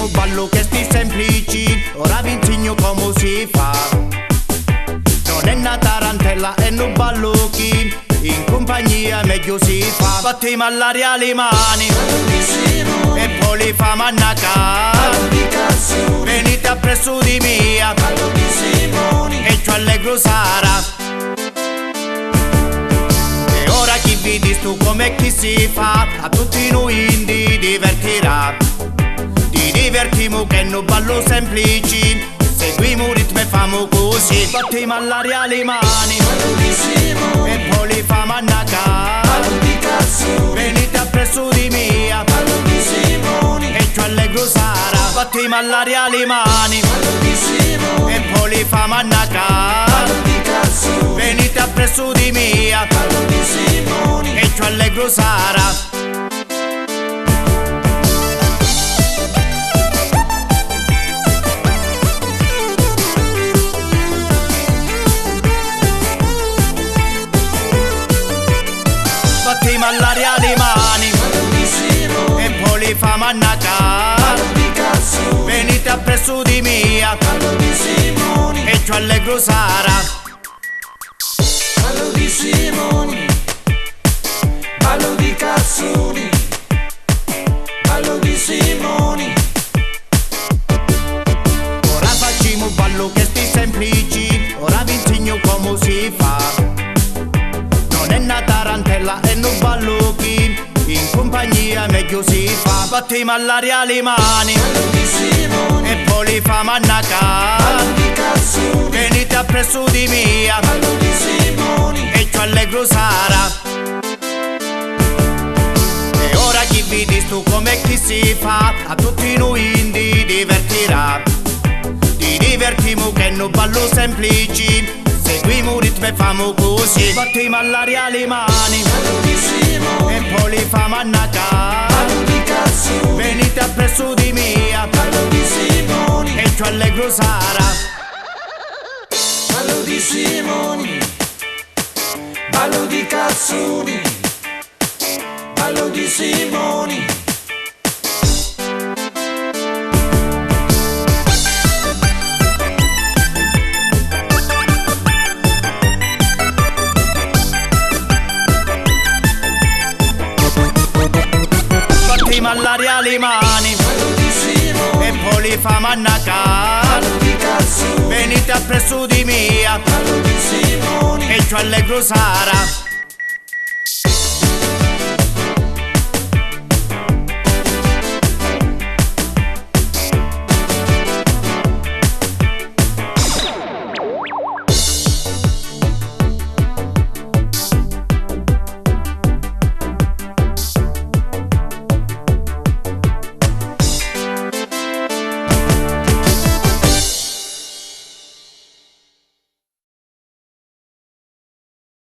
ballo che sti semplici, ora vi insegno come si fa. Non è una tarantella e non ballo chi, in compagnia meglio si fa. Battiamo all'aria le mani e poi li fa mannacà. Venite appresso di mia e ciò allegro sarà. E ora chi vi disto come chi si fa, a tutti noi indi divertirà. Ti divertimo che non ballo semplici, seguimo un ritmo e famo così. Battiamo all'aria le mani e poi li fa mannacà. Venite appresso di mia e ciò allegro sarà. Battiamo all'aria le mani e poi li fa mannacà. Venite appresso di mia e ciò allegro sarà. Battiamo all'aria le mani e poi li fa mannacà. Venite appresso di mia e ciò allegro sarà. Ballo di Simoni, ballo di Cassoni, ballo di Simoni. Ora facciamo un ballo che sti semplici, ora vi insegno come si fa. Non è una tarantella e non ballo chi, in compagnia meglio si fa. Battiamo all'aria le mani e poi li fa mannacà. Venite appresso di mia e ciò allegro sarà. E ora chi vi disto come chi si fa, a tutti noi indi divertirà. Ti divertimo che non ballo semplici, seguimo un ritmo e famo così. Battiamo all'aria le mani e poi li fa mannacà. Venite appresso di mia e ciò allegro sarà. Ballo di Simoni, ballo di Cassoni, ballo di Simoni. Battiamo all'aria le mani e poi li fa mannacà. Venite appresso di mia e ciò allegro sarà.